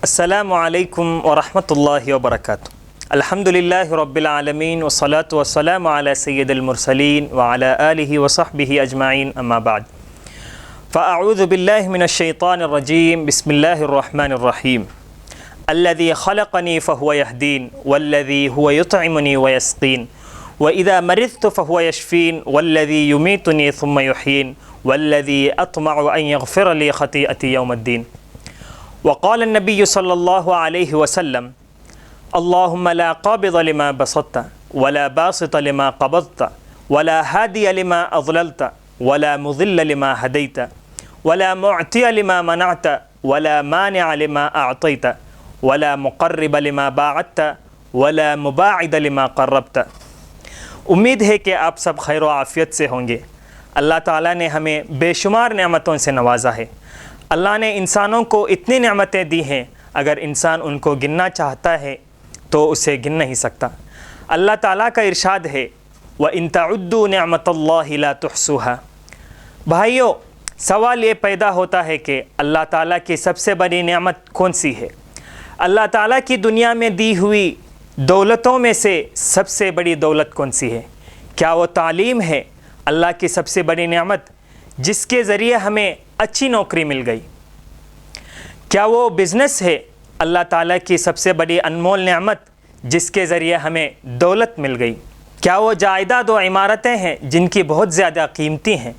السلام علیکم ورحمۃ اللہ وبرکاتہ۔ الحمدللہ رب العالمین والصلاة والسلام علی سید المرسلین وعلی آلہ وصحبہ اجمعین، اما بعد فاعوذ باللہ من الشیطان الرجیم، بسم اللہ الرحمن الرحیم۔ الذی خلقنی فہو یہدین والذی هو یطعمنی ویسقین وإذا مرضت فهو يشفين والذي يميتني ثم يحيين والذي أطمع أن يغفر لي خطيئتي يوم الدين۔ وقال النبي صلى الله عليه وسلم: اللهم لا قابض لما بسطت ولا باسط لما قبضت ولا هادي لما أضللت ولا مضل لما هديت ولا معطي لما منعت ولا مانع لما أعطيت ولا مقرب لما باعدت ولا مباعد لما قربت۔ امید ہے کہ آپ سب خیر و عافیت سے ہوں گے۔ اللہ تعالیٰ نے ہمیں بے شمار نعمتوں سے نوازا ہے۔ اللہ نے انسانوں کو اتنی نعمتیں دی ہیں، اگر انسان ان کو گننا چاہتا ہے تو اسے گن نہیں سکتا۔ اللہ تعالیٰ کا ارشاد ہے وَإِن تَعُدُّوا نِعْمَةَ اللَّهِ لَا تُحْصُوهَا۔ بھائیو، سوال یہ پیدا ہوتا ہے کہ اللہ تعالیٰ کی سب سے بڑی نعمت کون سی ہے؟ اللہ تعالیٰ کی دنیا میں دی ہوئی دولتوں میں سے سب سے بڑی دولت کون سی ہے؟ کیا وہ تعلیم ہے، اللہ کی سب سے بڑی نعمت جس کے ذریعے ہمیں اچھی نوکری مل گئی؟ کیا وہ بزنس ہے، اللہ تعالیٰ کی سب سے بڑی انمول نعمت جس کے ذریعے ہمیں دولت مل گئی؟ کیا وہ جائیداد و عمارتیں ہیں جن کی بہت زیادہ قیمتی ہیں؟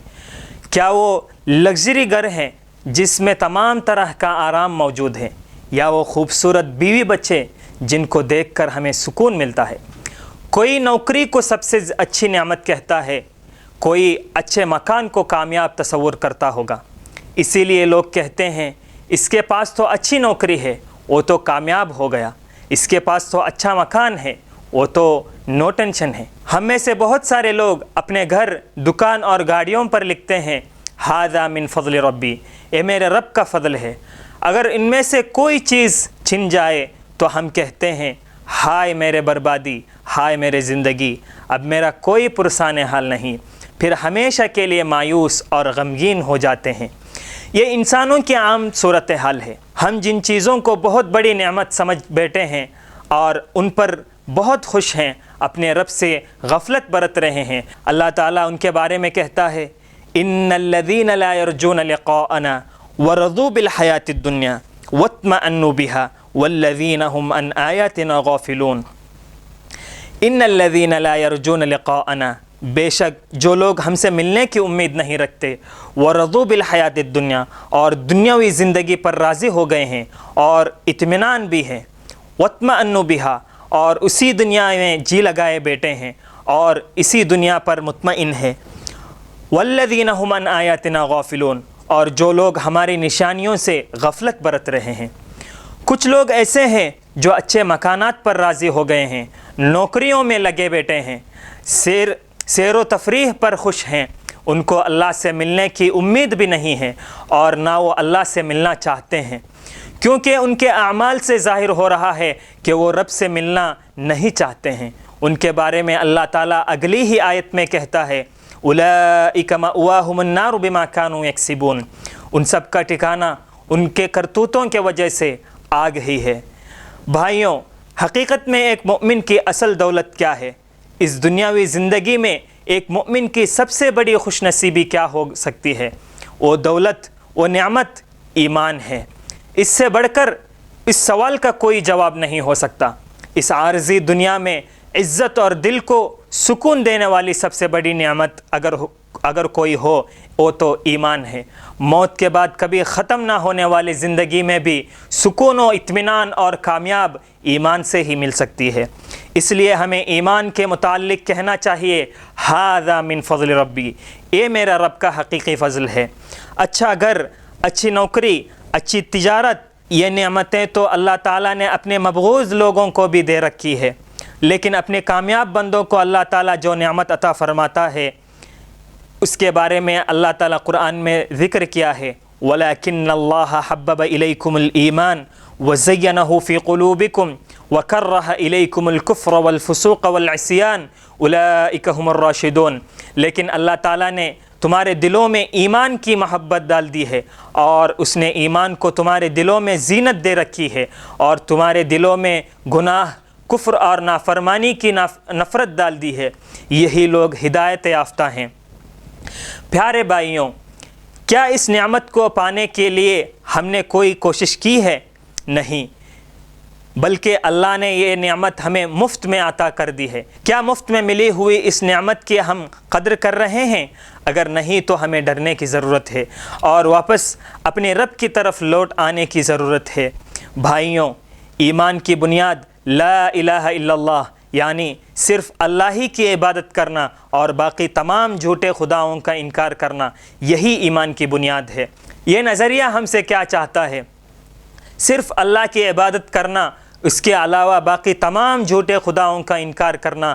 کیا وہ لگژری گھر ہیں جس میں تمام طرح کا آرام موجود ہے؟ یا وہ خوبصورت بیوی بچے جن کو دیکھ کر ہمیں سکون ملتا ہے؟ کوئی نوکری کو سب سے اچھی نعمت کہتا ہے، کوئی اچھے مکان کو کامیاب تصور کرتا ہوگا۔ اسی لیے لوگ کہتے ہیں اس کے پاس تو اچھی نوکری ہے، وہ تو کامیاب ہو گیا، اس کے پاس تو اچھا مکان ہے، وہ تو نو ٹینشن ہے۔ ہم میں سے بہت سارے لوگ اپنے گھر، دکان اور گاڑیوں پر لکھتے ہیں ھذا من فضل ربی، یہ میرے رب کا فضل ہے۔ اگر ان میں سے کوئی چیز چھن جائے تو ہم کہتے ہیں ہائے میرے بربادی، ہائے میرے زندگی، اب میرا کوئی پرسان حال نہیں، پھر ہمیشہ کے لیے مایوس اور غمگین ہو جاتے ہیں۔ یہ انسانوں کی عام صورتحال ہے۔ ہم جن چیزوں کو بہت بڑی نعمت سمجھ بیٹھے ہیں اور ان پر بہت خوش ہیں، اپنے رب سے غفلت برت رہے ہیں۔ اللہ تعالیٰ ان کے بارے میں کہتا ہے ان الذین لا یرجون لقاءنا ورضوا بالحیاة الدنیا واطمأنوا بها والذین هم عن آیاتنا غافلون۔ ان الذین لا یرجون لقاءنا، بے شک جو لوگ ہم سے ملنے کی امید نہیں رکھتے، ورضوا بالحیات الدنیا، اور دنیاوی زندگی پر راضی ہو گئے ہیں اور اطمینان بھی ہے، واطمأنوا بها، اور اسی دنیا میں جی لگائے بیٹھے ہیں اور اسی دنیا پر مطمئن ہے، والذین هم عن آیاتنا غافلون، اور جو لوگ ہماری نشانیوں سے غفلت برت رہے ہیں۔ کچھ لوگ ایسے ہیں جو اچھے مکانات پر راضی ہو گئے ہیں، نوکریوں میں لگے بیٹھے ہیں، سیر و تفریح پر خوش ہیں، ان کو اللہ سے ملنے کی امید بھی نہیں ہے اور نہ وہ اللہ سے ملنا چاہتے ہیں، کیونکہ ان کے اعمال سے ظاہر ہو رہا ہے کہ وہ رب سے ملنا نہیں چاہتے ہیں۔ ان کے بارے میں اللہ تعالیٰ اگلی ہی آیت میں کہتا ہے اولئک مأواہم النار بما کانوا یکسبون، ان سب کا ٹھکانہ ان کے کرتوتوں کے وجہ سے آگ ہی ہے۔ بھائیوں، حقیقت میں ایک مومن کی اصل دولت کیا ہے؟ اس دنیاوی زندگی میں ایک مومن کی سب سے بڑی خوش نصیبی کیا ہو سکتی ہے؟ وہ دولت، وہ نعمت ایمان ہے۔ اس سے بڑھ کر اس سوال کا کوئی جواب نہیں ہو سکتا۔ اس عارضی دنیا میں عزت اور دل کو سکون دینے والی سب سے بڑی نعمت اگر کوئی ہو، وہ تو ایمان ہے۔ موت کے بعد کبھی ختم نہ ہونے والی زندگی میں بھی سکون و اطمینان اور کامیاب ایمان سے ہی مل سکتی ہے۔ اس لیے ہمیں ایمان کے متعلق کہنا چاہیے ھذا من فضل ربی، یہ میرا رب کا حقیقی فضل ہے۔ اچھا گھر، اچھی نوکری، اچھی تجارت، یہ نعمتیں تو اللہ تعالیٰ نے اپنے مبغوض لوگوں کو بھی دے رکھی ہے، لیکن اپنے کامیاب بندوں کو اللہ تعالیٰ جو نعمت عطا فرماتا ہے اس کے بارے میں اللہ تعالیٰ قرآن میں ذکر کیا ہے وَلَكِنَّ اللَّهَ حَبَّبَ إِلَيْكُمُ الْإِيمَانَ وَزَيَّنَهُ فِي قُلُوبِكُمْ وَكَرَّهَ إِلَيْكُمُ الْكُفْرَ وَالْفُسُوقَ وَالْعِصْيَانَ أُولَئِكَ هُمُ الرَّاشِدُونَ۔ لیکن اللہ تعالیٰ نے تمہارے دلوں میں ایمان کی محبت ڈال دی ہے، اور اس نے ایمان کو تمہارے دلوں میں زینت دے رکھی ہے، اور تمہارے دلوں میں گناہ، کفر اور نافرمانی کی نفرت ڈال دی ہے۔ یہی لوگ ہدایت یافتہ ہیں۔ پیارے بھائیوں، کیا اس نعمت کو پانے کے لیے ہم نے کوئی کوشش کی ہے؟ نہیں، بلکہ اللہ نے یہ نعمت ہمیں مفت میں عطا کر دی ہے۔ کیا مفت میں ملی ہوئی اس نعمت کی ہم قدر کر رہے ہیں؟ اگر نہیں تو ہمیں ڈرنے کی ضرورت ہے اور واپس اپنے رب کی طرف لوٹ آنے کی ضرورت ہے۔ بھائیوں، ایمان کی بنیاد لا الہ الا اللہ، یعنی صرف اللہ ہی کی عبادت کرنا اور باقی تمام جھوٹے خداؤں کا انکار کرنا، یہی ایمان کی بنیاد ہے۔ یہ نظریہ ہم سے کیا چاہتا ہے؟ صرف اللہ کی عبادت کرنا، اس کے علاوہ باقی تمام جھوٹے خداؤں کا انکار کرنا۔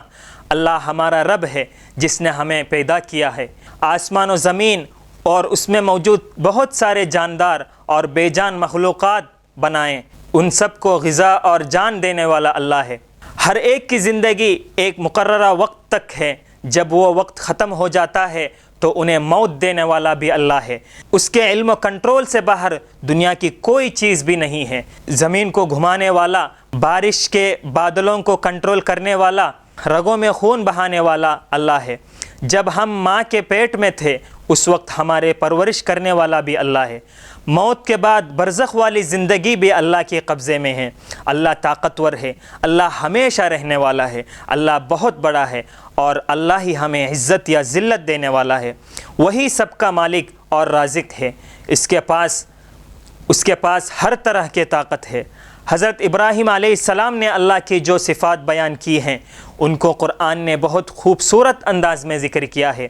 اللہ ہمارا رب ہے جس نے ہمیں پیدا کیا ہے، آسمان و زمین اور اس میں موجود بہت سارے جاندار اور بے جان مخلوقات بنائیں، ان سب کو غذا اور جان دینے والا اللہ ہے۔ ہر ایک کی زندگی ایک مقررہ وقت تک ہے، جب وہ وقت ختم ہو جاتا ہے تو انہیں موت دینے والا بھی اللہ ہے۔ اس کے علم و کنٹرول سے باہر دنیا کی کوئی چیز بھی نہیں ہے۔ زمین کو گھمانے والا، بارش کے بادلوں کو کنٹرول کرنے والا، رگوں میں خون بہانے والا اللہ ہے۔ جب ہم ماں کے پیٹ میں تھے اس وقت ہمارے پرورش کرنے والا بھی اللہ ہے۔ موت کے بعد برزخ والی زندگی بھی اللہ کے قبضے میں ہے۔ اللہ طاقتور ہے، اللہ ہمیشہ رہنے والا ہے، اللہ بہت بڑا ہے، اور اللہ ہی ہمیں عزت یا ذلت دینے والا ہے۔ وہی سب کا مالک اور رازق ہے، اس کے پاس ہر طرح کی طاقت ہے۔ حضرت ابراہیم علیہ السلام نے اللہ کی جو صفات بیان کی ہیں ان کو قرآن نے بہت خوبصورت انداز میں ذکر کیا ہے۔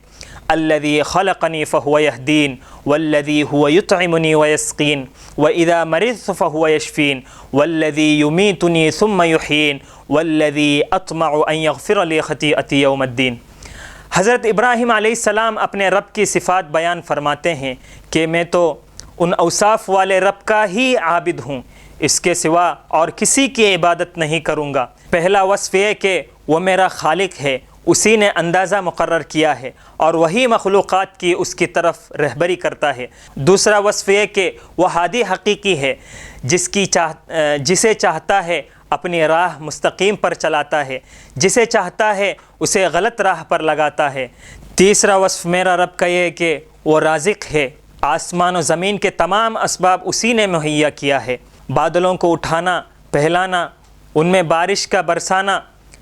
الذی خلقنی فہو یہدین والذی هو یطعمنی ویسقین واذا مرضت فہو یشفین والذی یمیتنی ثم یحیین والذی اطمع ان یغفر لی خطیئتی یوم الدین۔ حضرت ابراہیم علیہ السلام اپنے رب کی صفات بیان فرماتے ہیں کہ میں تو ان اوصاف والے رب کا ہی عابد ہوں، اس کے سوا اور کسی کی عبادت نہیں کروں گا۔ پہلا وصف یہ کہ وہ میرا خالق ہے، اسی نے اندازہ مقرر کیا ہے اور وہی مخلوقات کی اس کی طرف رہبری کرتا ہے۔ دوسرا وصف یہ کہ وہ ہادی حقیقی ہے، جسے چاہتا ہے اپنی راہ مستقیم پر چلاتا ہے، جسے چاہتا ہے اسے غلط راہ پر لگاتا ہے۔ تیسرا وصف میرا رب کا یہ کہ وہ رازق ہے، آسمان و زمین کے تمام اسباب اسی نے مہیا کیا ہے۔ بادلوں کو اٹھانا، پھیلانا، ان میں بارش کا برسانا،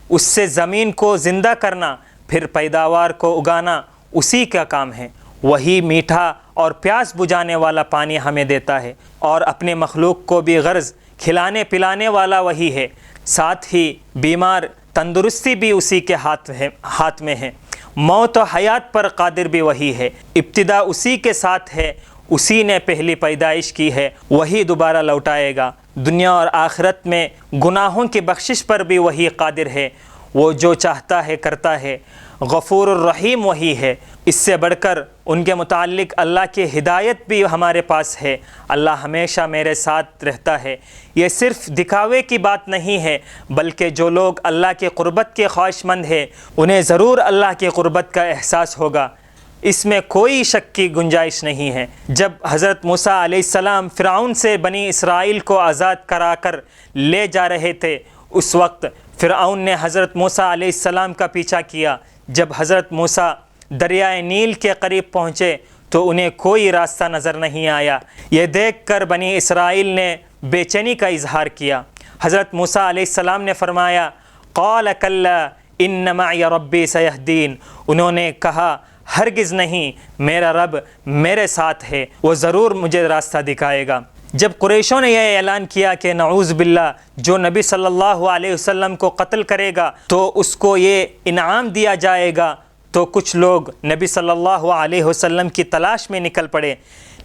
اس سے زمین کو زندہ کرنا، پھر پیداوار کو اگانا اسی کا کام ہے۔ وہی میٹھا اور پیاس بجھانے والا پانی ہمیں دیتا ہے، اور اپنے مخلوق کو بھی غرض کھلانے پلانے والا وہی ہے۔ ساتھ ہی بیمار تندرستی بھی اسی کے ہاتھ میں ہے۔ موت و حیات پر قادر بھی وہی ہے۔ ابتدا اسی کے ساتھ ہے، اسی نے پہلی پیدائش کی ہے، وہی دوبارہ لوٹائے گا۔ دنیا اور آخرت میں گناہوں کی بخشش پر بھی وہی قادر ہے، وہ جو چاہتا ہے کرتا ہے۔ غفور الرحیم وہی ہے۔ اس سے بڑھ کر ان کے متعلق اللہ کی ہدایت بھی ہمارے پاس ہے۔ اللہ ہمیشہ میرے ساتھ رہتا ہے۔ یہ صرف دکھاوے کی بات نہیں ہے، بلکہ جو لوگ اللہ کی قربت کے خواہش مند ہیں انہیں ضرور اللہ کی قربت کا احساس ہوگا، اس میں کوئی شک کی گنجائش نہیں ہے۔ جب حضرت موسیٰ علیہ السلام فرعون سے بنی اسرائیل کو آزاد کرا کر لے جا رہے تھے، اس وقت فرعون نے حضرت موسیٰ علیہ السلام کا پیچھا کیا۔ جب حضرت موسیٰ دریائے نیل کے قریب پہنچے تو انہیں کوئی راستہ نظر نہیں آیا۔ یہ دیکھ کر بنی اسرائیل نے بے چینی کا اظہار کیا۔ حضرت موسیٰ علیہ السلام نے فرمایا، قال کلا ان معی ربی سیہدین۔ انہوں نے کہا، ہرگز نہیں، میرا رب میرے ساتھ ہے، وہ ضرور مجھے راستہ دکھائے گا۔ جب قریشوں نے یہ اعلان کیا کہ نعوذ باللہ جو نبی صلی اللہ علیہ وسلم کو قتل کرے گا تو اس کو یہ انعام دیا جائے گا، تو کچھ لوگ نبی صلی اللہ علیہ وسلم کی تلاش میں نکل پڑے۔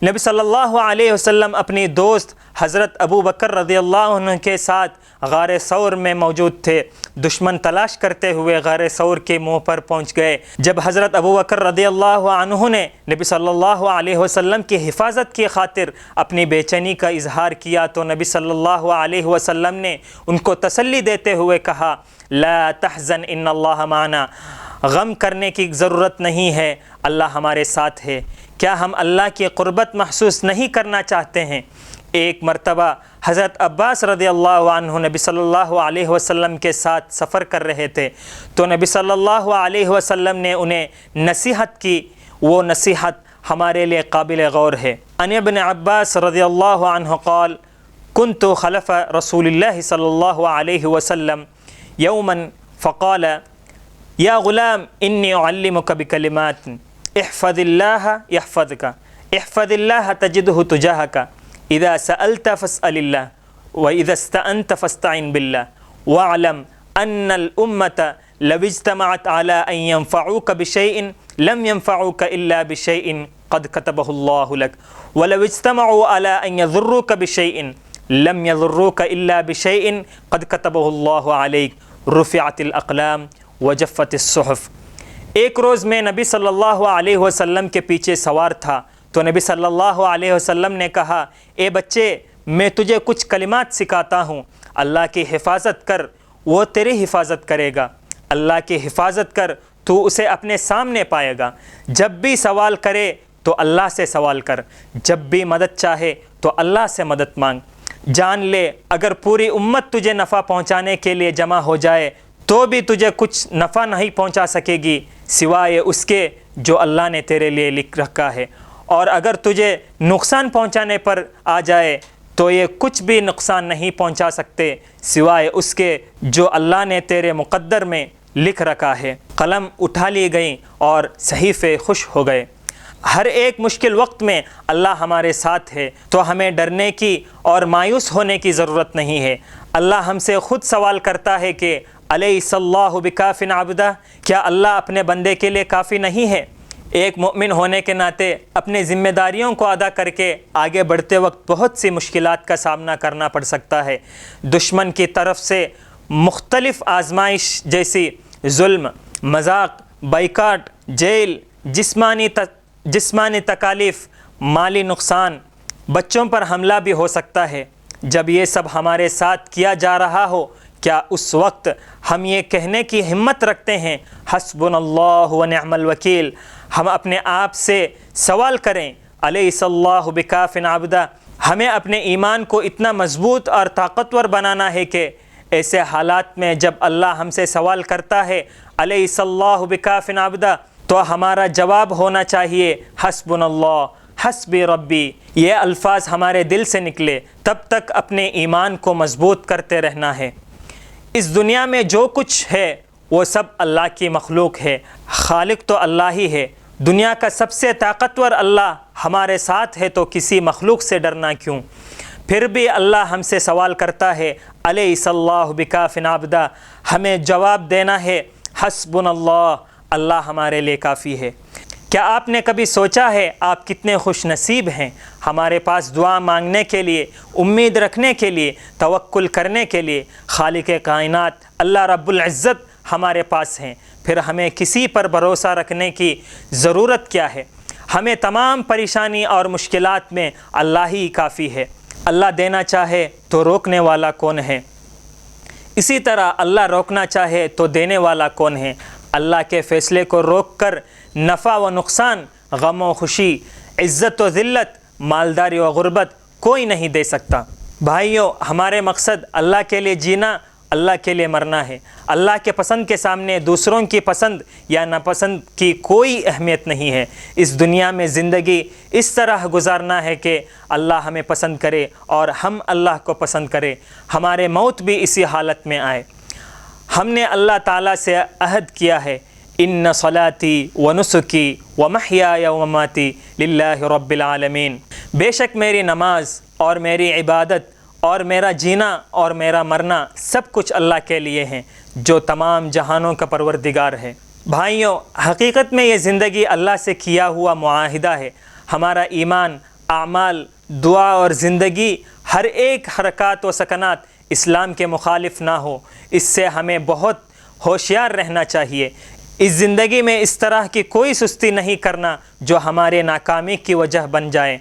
نبی صلی اللہ علیہ وسلم اپنی دوست حضرت ابو بکر رضی اللہ عنہ کے ساتھ غار ثور میں موجود تھے۔ دشمن تلاش کرتے ہوئے غار ثور کے منہ پر پہنچ گئے۔ جب حضرت ابو بکر رضی اللہ عنہ نے نبی صلی اللہ علیہ وسلم کی حفاظت کی خاطر اپنی بے چینی کا اظہار کیا تو نبی صلی اللہ علیہ وسلم نے ان کو تسلی دیتے ہوئے کہا، لا تحزن ان اللہ معنا، غم کرنے کی ضرورت نہیں ہے، اللہ ہمارے ساتھ ہے۔ کیا ہم اللہ کی قربت محسوس نہیں کرنا چاہتے ہیں؟ ایک مرتبہ حضرت عباس رضی اللہ عنہ نبی صلی اللہ علیہ وسلم کے ساتھ سفر کر رہے تھے، تو نبی صلی اللہ علیہ وسلم نے انہیں نصیحت کی۔ وہ نصیحت ہمارے لیے قابل غور ہے۔ ان ابن عباس رضی اللہ عنہ قال كنت خلف رسول الله صلی اللہ علیہ وسلم یوما فقال یا غلام انی اعلمک بکلمات احفظ اللہ یحفظک احفظ اللہ تجدہ تجاہک اذا سألت فاسأل اللہ واذا استعنت فاستعن باللہ واعلم ان الامة لو اجتمعت على ان ينفعوك بشيء لم ينفعوك الا بشيء قد كتبه الله لك ولو اجتمعوا على ان يضروك بشيء لم يضروك الا بشيء قد كتبه الله عليك رفعت الاقلام وجفت الصحف۔ ایک روز میں نبی صلی اللہ علیہ وسلم کے پیچھے سوار تھا، تو نبی صلی اللہ علیہ وسلم نے کہا، اے بچے، میں تجھے کچھ کلمات سکھاتا ہوں، اللہ کی حفاظت کر، وہ تیری حفاظت کرے گا۔ اللہ کی حفاظت کر، تو اسے اپنے سامنے پائے گا۔ جب بھی سوال کرے تو اللہ سے سوال کر، جب بھی مدد چاہے تو اللہ سے مدد مانگ۔ جان لے، اگر پوری امت تجھے نفع پہنچانے کے لیے جمع ہو جائے تو بھی تجھے کچھ نفع نہیں پہنچا سکے گی سوائے اس کے جو اللہ نے تیرے لیے لکھ رکھا ہے، اور اگر تجھے نقصان پہنچانے پر آ جائے تو یہ کچھ بھی نقصان نہیں پہنچا سکتے سوائے اس کے جو اللہ نے تیرے مقدر میں لکھ رکھا ہے۔ قلم اٹھا لی گئیں اور صحیفے خوش ہو گئے۔ ہر ایک مشکل وقت میں اللہ ہمارے ساتھ ہے، تو ہمیں ڈرنے کی اور مایوس ہونے کی ضرورت نہیں ہے۔ اللہ ہم سے خود سوال کرتا ہے کہ الیس اللہ بکاف عبدہ، کیا اللہ اپنے بندے کے لیے کافی نہیں ہے؟ ایک مومن ہونے کے ناطے اپنی ذمہ داریوں کو ادا کر کے آگے بڑھتے وقت بہت سی مشکلات کا سامنا کرنا پڑ سکتا ہے۔ دشمن کی طرف سے مختلف آزمائش جیسی ظلم، مذاق، بائیکاٹ، جیل، جسمانی تکالیف، مالی نقصان، بچوں پر حملہ بھی ہو سکتا ہے۔ جب یہ سب ہمارے ساتھ کیا جا رہا ہو، کیا اس وقت ہم یہ کہنے کی ہمت رکھتے ہیں حسبنا اللہ ونعم الوکیل؟ ہم اپنے آپ سے سوال کریں الیس اللہ بکاف عبدہ۔ ہمیں اپنے ایمان کو اتنا مضبوط اور طاقتور بنانا ہے کہ ایسے حالات میں جب اللہ ہم سے سوال کرتا ہے الیس اللہ بکاف عبدہ، تو ہمارا جواب ہونا چاہیے حسبنا اللہ حسبی ربی۔ یہ الفاظ ہمارے دل سے نکلے، تب تک اپنے ایمان کو مضبوط کرتے رہنا ہے۔ اس دنیا میں جو کچھ ہے وہ سب اللہ کی مخلوق ہے، خالق تو اللہ ہی ہے۔ دنیا کا سب سے طاقتور اللہ ہمارے ساتھ ہے، تو کسی مخلوق سے ڈرنا کیوں؟ پھر بھی اللہ ہم سے سوال کرتا ہے الیس اللہ بکاف عبدہ، ہمیں جواب دینا ہے حسبنا اللہ، اللہ ہمارے لیے کافی ہے۔ کیا آپ نے کبھی سوچا ہے آپ کتنے خوش نصیب ہیں؟ ہمارے پاس دعا مانگنے کے لیے، امید رکھنے کے لیے، توکل کرنے کے لیے خالق کائنات اللہ رب العزت ہمارے پاس ہیں۔ پھر ہمیں کسی پر بھروسہ رکھنے کی ضرورت کیا ہے؟ ہمیں تمام پریشانی اور مشکلات میں اللہ ہی کافی ہے۔ اللہ دینا چاہے تو روکنے والا کون ہے؟ اسی طرح اللہ روکنا چاہے تو دینے والا کون ہے؟ اللہ کے فیصلے کو روک کر نفع و نقصان، غم و خوشی، عزت و ذلت، مالداری و غربت کوئی نہیں دے سکتا۔ بھائیو، ہمارے مقصد اللہ کے لیے جینا، اللہ کے لیے مرنا ہے۔ اللہ کے پسند کے سامنے دوسروں کی پسند یا ناپسند کی کوئی اہمیت نہیں ہے۔ اس دنیا میں زندگی اس طرح گزارنا ہے کہ اللہ ہمیں پسند کرے اور ہم اللہ کو پسند کرے، ہمارے موت بھی اسی حالت میں آئے۔ ہم نے اللہ تعالیٰ سے عہد کیا ہے ان صلاتی و نسکی و محیای و مماتی للہ رب العالمین، بے شک میری نماز اور میری عبادت اور میرا جینا اور میرا مرنا سب کچھ اللہ کے لیے ہیں جو تمام جہانوں کا پروردگار ہے۔ بھائیوں، حقیقت میں یہ زندگی اللہ سے کیا ہوا معاہدہ ہے۔ ہمارا ایمان، اعمال، دعا اور زندگی ہر ایک حرکات و سکنات اسلام کے مخالف نہ ہو، اس سے ہمیں بہت ہوشیار رہنا چاہیے۔ اس زندگی میں اس طرح کی کوئی سستی نہیں کرنا جو ہمارے ناکامی کی وجہ بن جائے۔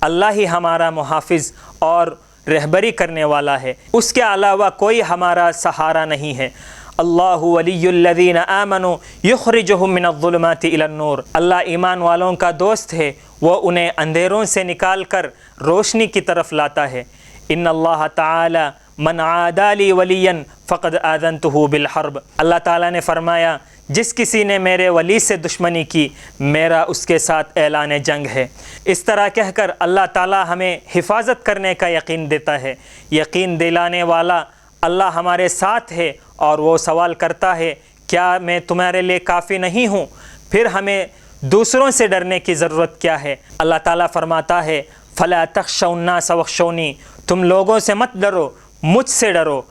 اللہ ہی ہمارا محافظ اور رہبری کرنے والا ہے، اس کے علاوہ کوئی ہمارا سہارا نہیں ہے۔ اللہ ولی الذین آمنوا یخرجہم من الظلمات الی النور، اللہ ایمان والوں کا دوست ہے، وہ انہیں اندھیروں سے نکال کر روشنی کی طرف لاتا ہے۔ ان اللہ تعالی من عادی لی ولیا فقد آذنتہ بالحرب، اللہ تعالیٰ نے فرمایا جس کسی نے میرے ولی سے دشمنی کی میرا اس کے ساتھ اعلان جنگ ہے۔ اس طرح کہہ کر اللہ تعالیٰ ہمیں حفاظت کرنے کا یقین دیتا ہے۔ یقین دلانے والا اللہ ہمارے ساتھ ہے، اور وہ سوال کرتا ہے کیا میں تمہارے لیے کافی نہیں ہوں؟ پھر ہمیں دوسروں سے ڈرنے کی ضرورت کیا ہے؟ اللہ تعالیٰ فرماتا ہے فلا تخشوا الناس واخشونی، تم لوگوں سے مت ڈرو، مجھ سے ڈرو۔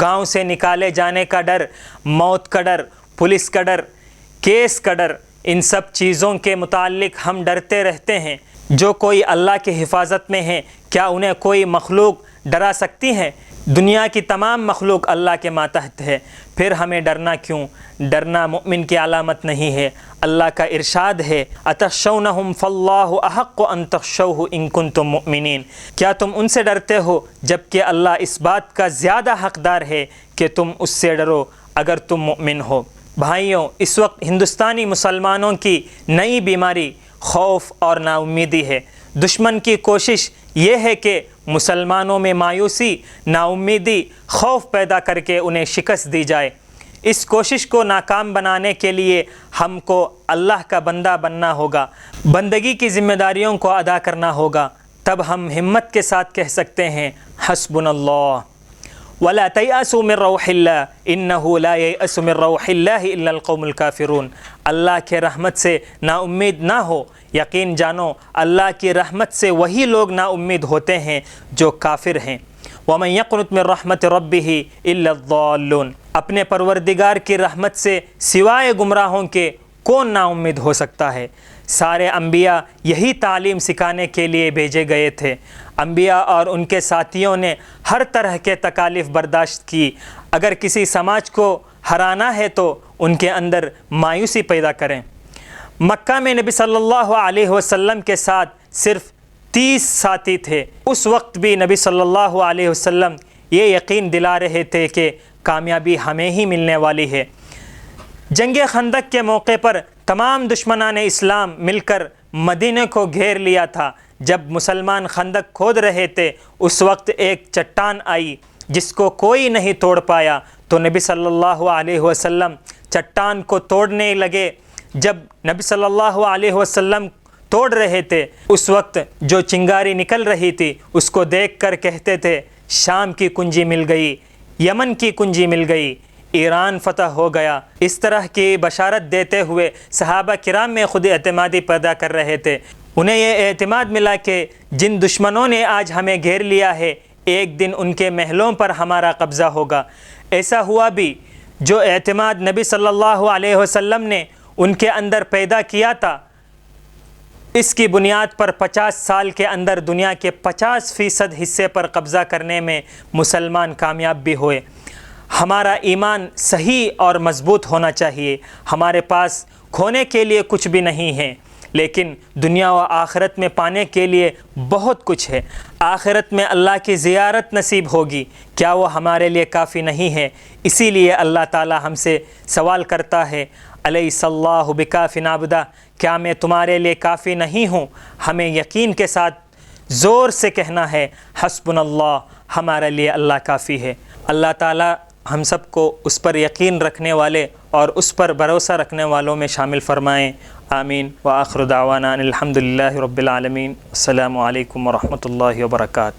گاؤں سے نکالے جانے کا ڈر، موت کا ڈر، پولیس کا ڈر، کیس کا ڈر، ان سب چیزوں کے متعلق ہم ڈرتے رہتے ہیں۔ جو کوئی اللہ کی حفاظت میں ہے کیا انہیں کوئی مخلوق ڈرا سکتی ہے؟ دنیا کی تمام مخلوق اللہ کے ماتحت ہے، پھر ہمیں ڈرنا کیوں؟ ڈرنا مؤمن کی علامت نہیں ہے۔ اللہ کا ارشاد ہے اتخشونہم فاللہ احق ان تخشوہ ان کنتم مؤمنین، کیا تم ان سے ڈرتے ہو جبکہ اللہ اس بات کا زیادہ حقدار ہے کہ تم اس سے ڈرو اگر تم مؤمن ہو۔ بھائیوں، اس وقت ہندوستانی مسلمانوں کی نئی بیماری خوف اور نا امیدی ہے۔ دشمن کی کوشش یہ ہے کہ مسلمانوں میں مایوسی، نا امیدی، خوف پیدا کر کے انہیں شکست دی جائے۔ اس کوشش کو ناکام بنانے کے لیے ہم کو اللہ کا بندہ بننا ہوگا، بندگی کی ذمہ داریوں کو ادا کرنا ہوگا، تب ہم ہمت کے ساتھ کہہ سکتے ہیں حسبنا اللہ ولا تیأسوا من روح اللہ انہ لا ییأس من روح اللہ الا القوم الکافرون۔ اللہ کے رحمت سے نا امید نہ ہو، یقین جانو اللہ کی رحمت سے وہی لوگ نا امید ہوتے ہیں جو کافر ہیں۔ ومن یقنط من رحمت ربہ الا الضالون، اپنے پروردگار کی رحمت سے سوائے گمراہوں کے کون نا امید ہو سکتا ہے؟ سارے انبیاء یہی تعلیم سکھانے کے لیے بھیجے گئے تھے۔ انبیاء اور ان کے ساتھیوں نے ہر طرح کے تکالیف برداشت کی۔ اگر کسی سماج کو ہرانا ہے تو ان کے اندر مایوسی پیدا کریں۔ مکہ میں نبی صلی اللہ علیہ وسلم کے ساتھ صرف 30 ساتھی تھے۔ اس وقت بھی نبی صلی اللہ علیہ وسلم یہ یقین دلا رہے تھے کہ کامیابی ہمیں ہی ملنے والی ہے۔ جنگ خندق کے موقع پر تمام دشمنان اسلام مل کر مدینہ کو گھیر لیا تھا۔ جب مسلمان خندق کھود رہے تھے اس وقت ایک چٹان آئی جس کو کوئی نہیں توڑ پایا، تو نبی صلی اللہ علیہ وسلم چٹان کو توڑنے لگے۔ جب نبی صلی اللہ علیہ وسلم توڑ رہے تھے اس وقت جو چنگاری نکل رہی تھی اس کو دیکھ کر کہتے تھے شام کی کنجی مل گئی، یمن کی کنجی مل گئی، ایران فتح ہو گیا۔ اس طرح کی بشارت دیتے ہوئے صحابہ کرام میں خود اعتمادی پیدا کر رہے تھے۔ انہیں یہ اعتماد ملا کہ جن دشمنوں نے آج ہمیں گھیر لیا ہے ایک دن ان کے محلوں پر ہمارا قبضہ ہوگا۔ ایسا ہوا بھی۔ جو اعتماد نبی صلی اللہ علیہ وسلم نے ان کے اندر پیدا کیا تھا، اس کی بنیاد پر 50 سال کے اندر دنیا کے 50% حصے پر قبضہ کرنے میں مسلمان کامیاب بھی ہوئے۔ ہمارا ایمان صحیح اور مضبوط ہونا چاہیے۔ ہمارے پاس کھونے کے لیے کچھ بھی نہیں ہے، لیکن دنیا و آخرت میں پانے کے لیے بہت کچھ ہے۔ آخرت میں اللہ کی زیارت نصیب ہوگی، کیا وہ ہمارے لیے کافی نہیں ہے؟ اسی لیے اللہ تعالی ہم سے سوال کرتا ہے الیس اللہ بکاف عبدہ، کیا میں تمہارے لیے کافی نہیں ہوں؟ ہمیں یقین کے ساتھ زور سے کہنا ہے حسبنا اللہ، ہمارے لیے اللہ کافی ہے۔ اللہ تعالی ہم سب کو اس پر یقین رکھنے والے اور اس پر بھروسہ رکھنے والوں میں شامل فرمائیں، آمین۔ وآخر دعوانا الحمدللہ رب العالمین۔ السلام علیکم ورحمۃ اللہ وبرکاتہ۔